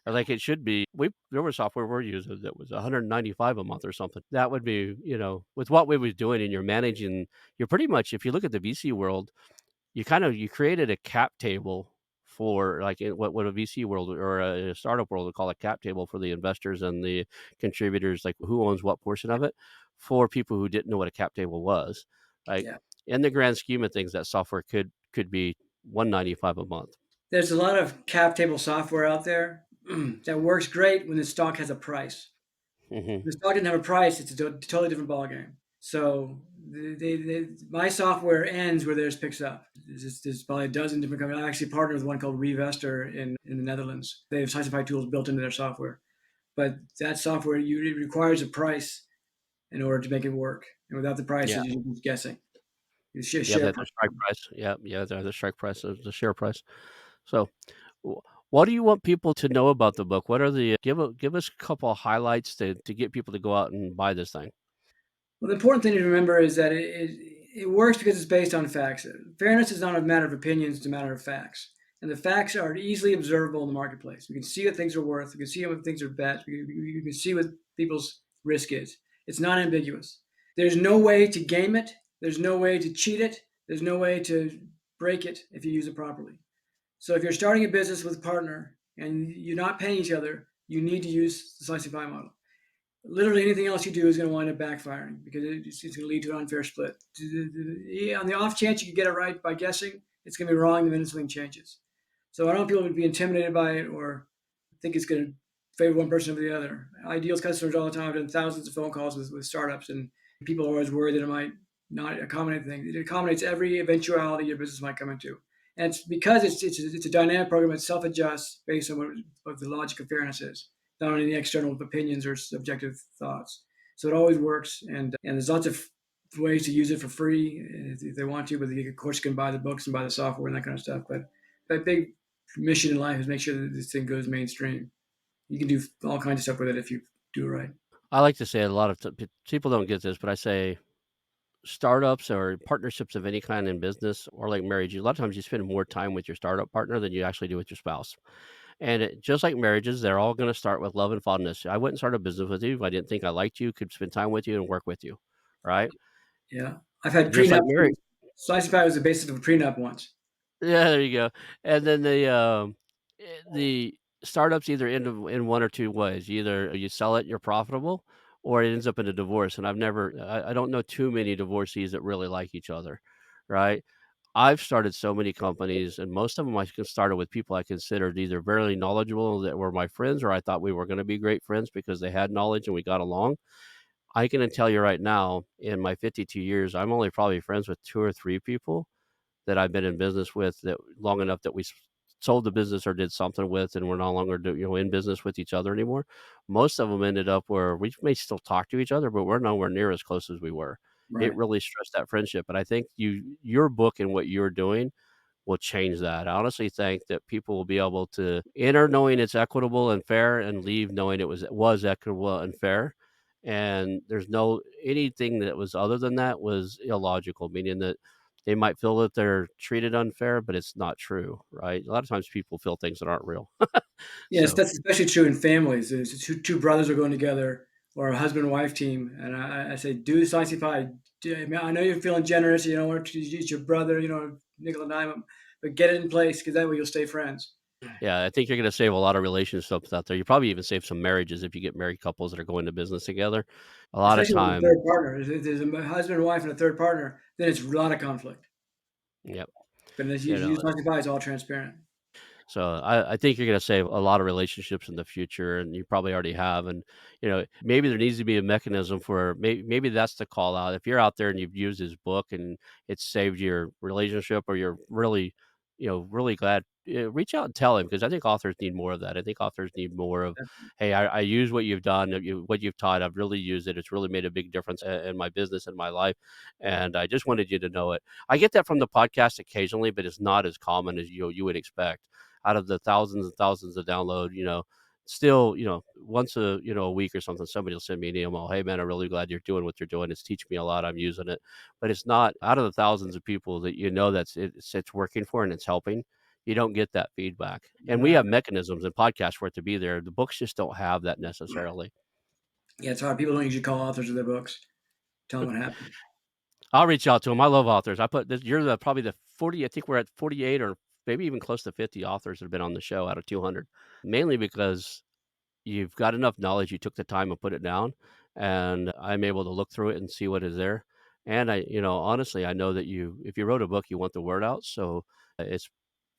Like it should be. We There was software we're using that was 195 a month or something. That would be, with what we was doing and you're managing, you're pretty much, if you look at the VC world, you created a cap table for like in what a VC world or a startup world would call a cap table for the investors and the contributors, like who owns what portion of it, for people who didn't know what a cap table was. Like Yeah. in the grand scheme of things, that software could be 195 a month. There's a lot of cap table software out there that works great when the stock has a price. Hmm. If the stock didn't have a price, it's a totally different ballgame. So my software ends where theirs picks up. There's probably a dozen different companies. I actually partner with one called Revester in the Netherlands. They have Scientify tools built into their software. But that software, it requires a price in order to make it work. And without the price, Yeah. you're just guessing. You Yeah, share the price. strike price. Yeah, the strike price is the share price. So, wh what do you want people to know about the book? What are the give us a couple of highlights to get people to go out and buy this thing. Well, the important thing to remember is that it works because it's based on facts. Fairness is not a matter of opinions, it's a matter of facts. And the facts are easily observable in the marketplace. We can see what things are worth. We can see what things are bet. We can see what people's risk is. It's not ambiguous. There's no way to game it. There's no way to cheat it. There's no way to break it if you use it properly. So if you're starting a business with a partner and you're not paying each other, you need to use the slice and pie model. Literally anything else you do is going to wind up backfiring because it's going to lead to an unfair split. On the off chance you could get it right by guessing, it's going to be wrong the minute something changes. So I don't want people to be intimidated by it or think it's going to favor one person over the other. I deal with customers all the time. I've done thousands of phone calls with startups, and people are always worried that it might not accommodate things. It accommodates every eventuality your business might come into. And it's because it's a dynamic program that self adjusts based on what the logic of fairness is, not on any external opinions or subjective thoughts. So it always works, and there's lots of ways to use it for free if they want to. But they, of course, can buy the books and buy the software and that kind of stuff. But my big mission in life is make sure that this thing goes mainstream. You can do all kinds of stuff with it if you do it right. I like to say a lot of people don't get this, but I say startups or partnerships of any kind in business or like marriage, a lot of times you spend more time with your startup partner than you actually do with your spouse. And just like marriages, they're all going to start with love and fondness. I wouldn't start a business with you if I didn't think I liked you, could spend time with you, and work with you, right? Yeah, I've had Just like prenups. marriage. Slice and Pie was the basis of a prenup once. Yeah, there you go. And then the startups either end in one or two ways. Either you sell it, you're profitable, or it ends up in a divorce. And I don't know too many divorcees that really like each other, right? I've started so many companies, and most of them started with people I considered either very knowledgeable that were my friends, or I thought we were going to be great friends because they had knowledge and we got along. I can tell you right now, in my 52 years, I'm only probably friends with two or three people that I've been in business with that long enough that we sold the business or did something with, and we're no longer in business with each other anymore. Most of them ended up where we may still talk to each other, but we're nowhere near as close as we were. It Right. really stressed that friendship, and I think your book and what you're doing will change that. I honestly think that people will be able to enter knowing it's equitable and fair and leave knowing it was equitable and fair. And there's no anything that was other than that was illogical, meaning that they might feel that they're treated unfair, but it's not true, right? A lot of times people feel things that aren't real. Yes, So that's especially true in families. There's two brothers are going together, or a husband and wife team, and I say, do slicey pie. I mean, I know you're feeling generous. You don't want to use your brother, nickel and dime 'em, but get it in place because that way you'll stay friends. yeah, I think you're going to save a lot of relationships out there. You probably even save some marriages if you get married couples that are going to business together. A lot of Especially with a time, third partner. If there's a husband and wife and a third partner, then it's a lot of conflict. yep, But as you you know, use slicey pie, it's all transparent. So I think you're gonna save a lot of relationships in the future, and you probably already have. And maybe there needs to be a mechanism for maybe that's the call out. If you're out there and you've used his book and it's saved your relationship, or you're really, really glad, reach out and tell him because I think authors need more of that. I think authors need more of, hey, I use what you've done, what you've taught. I've really used it. It's really made a big difference in my business and my life, and I just wanted you to know it. I get that from the podcast occasionally, but it's not as common as you would expect out of the thousands and thousands of download, still, once a week or something, somebody will send me an email. Hey man, I'm really glad you're doing what you're doing. It's teaching me a lot. I'm using it, but it's not out of the thousands of people that that's it's working for and it's helping. you don't get that feedback. And we Right. have mechanisms and podcasts for it to be there. The books just don't have that necessarily. Yeah, it's hard. People don't usually call authors of their books, tell them what happened. I'll reach out to them. I love authors. I put this, you're probably the 40, I think we're at 48 or maybe even close to 50 authors that have been on the show out of 200, mainly because you've got enough knowledge, you took the time and put it down, and I'm able to look through it and see what is there. And honestly, I know that if you wrote a book, you want the word out. So it's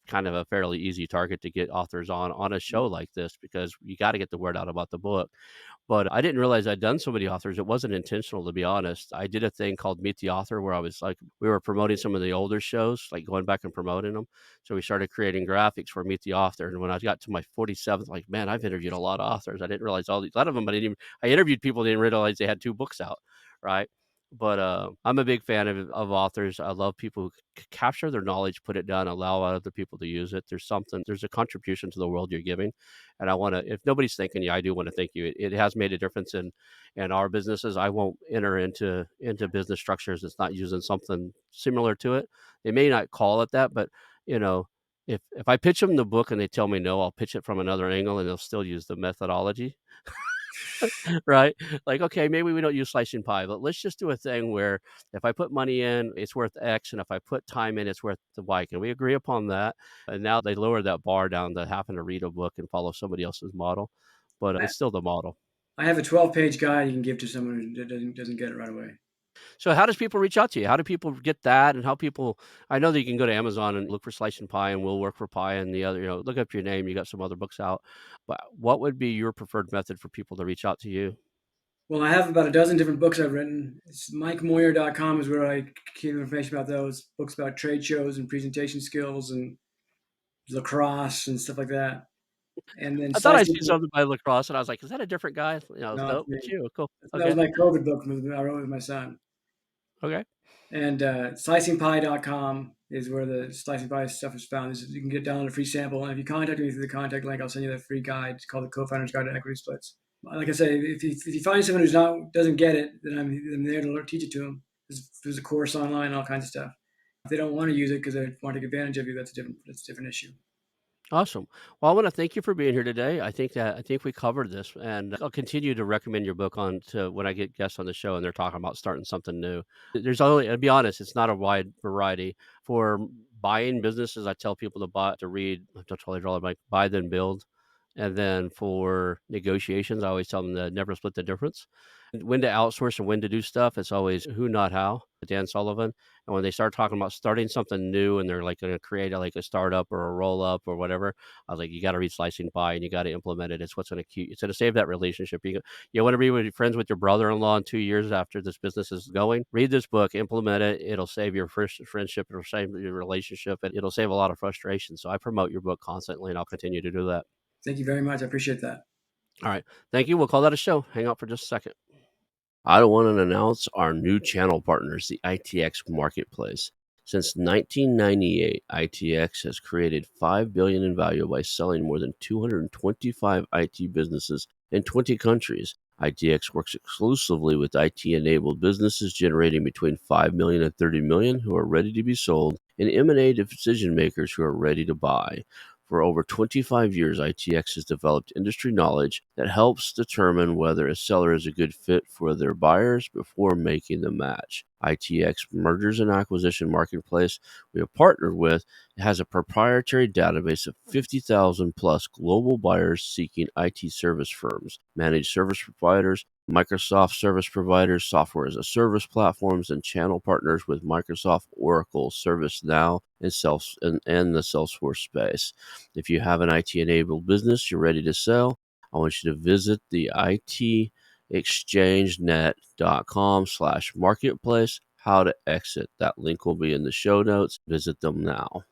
kind of a fairly easy target to get authors on a show like this because you got to get the word out about the book. But I didn't realize I'd done so many authors. It wasn't intentional, to be honest. I did a thing called Meet the Author where I was like, we were promoting some of the older shows, like going back and promoting them. So we started creating graphics for Meet the Author. And when I got to my 47th, like, man, I've interviewed a lot of authors. I didn't realize a lot of them, but I interviewed people, didn't realize they had 2 books out. Right. But I'm a big fan of authors. I love people who capture their knowledge, put it down, allow other people to use it. There's a contribution to the world you're giving. And I want to, if nobody's thanking you, I do want to thank you. It has made a difference in our businesses. I won't enter into business structures that's not using something similar to it. They may not call it that, but you know, if I pitch them the book and they tell me no, I'll pitch it from another angle and they'll still use the methodology. Right? Like, okay, maybe we don't use slicing pie, but let's just do a thing where if I put money in, it's worth X, and if I put time in, it's worth the Y. Can we agree upon that? And now they lower that bar down to having to read a book and follow somebody else's model, but I, it's still the model. I have a 12-page guide you can give to someone who doesn't get it right away. So how does people reach out to you? How do people get that? And how people? I know that you can go to Amazon and look for Slice and Pie, and We'll Work for Pie, and the other. Look up your name. You got some other books out, but what would be your preferred method for people to reach out to you? Well, I have about a dozen different books I've written. It's MikeMoyer.com is where I keep information about those books about trade shows and presentation skills and lacrosse and stuff like that. And then I thought I slicing. seen something by lacrosse, and I was like, "Is that a different guy?" No, it's Nope, me. it's you. Cool. That was Okay. my COVID book I wrote with my son. Okay. And slicingpie.com is where the slicing pie stuff is found. You can get download a free sample. And if you contact me through the contact link, I'll send you that free guide. It's called the Co-Founder's Guide to Equity Splits. Like I say, if you find someone doesn't get it, then I'm there to teach it to them. There's a course online, all kinds of stuff. If they don't want to use it because they want to take advantage of you, that's a different issue. Awesome. Well, I wanna thank you for being here today. I think we covered this, and I'll continue to recommend your book on to when I get guests on the show and they're talking about starting something new. There's only, to be honest, it's not a wide variety. For buying businesses, I tell people to read, I totally draw like Buy Then Build. And then for negotiations, I always tell them to never split the difference. When to outsource and when to do stuff, it's always who, not how, Dan Sullivan. And when they start talking about starting something new and they're like going to create like a startup or a roll up or whatever, I was like, you got to read Slicing Pie and you got to implement it. It's what's going to keep, it's going to save that relationship. You want to be friends with your brother-in-law in 2 years after this business is going. Read this book, implement it. It'll save your first friendship. It'll save your relationship, and it'll save a lot of frustration. So I promote your book constantly, and I'll continue to do that. Thank you very much. I appreciate that. All right. Thank you. We'll call that a show. Hang out for just a second. I want to announce our new channel partners, the ITX Marketplace. Since 1998, ITX has created $5 billion in value by selling more than 225 IT businesses in 20 countries. ITX works exclusively with IT-enabled businesses generating between 5 million and 30 million who are ready to be sold, and M&A decision makers who are ready to buy. For over 25 years, ITX has developed industry knowledge that helps determine whether a seller is a good fit for their buyers before making the match. ITX Mergers and Acquisition Marketplace we have partnered with has a proprietary database of 50,000 plus global buyers seeking IT service firms, managed service providers, Microsoft service providers, software as a service platforms, and channel partners with Microsoft, Oracle, ServiceNow, and the Salesforce space. If you have an IT enabled business you're ready to sell, I want you to visit the itexchangenet.com/marketplace. How to exit. That link will be in the show notes. Visit them now.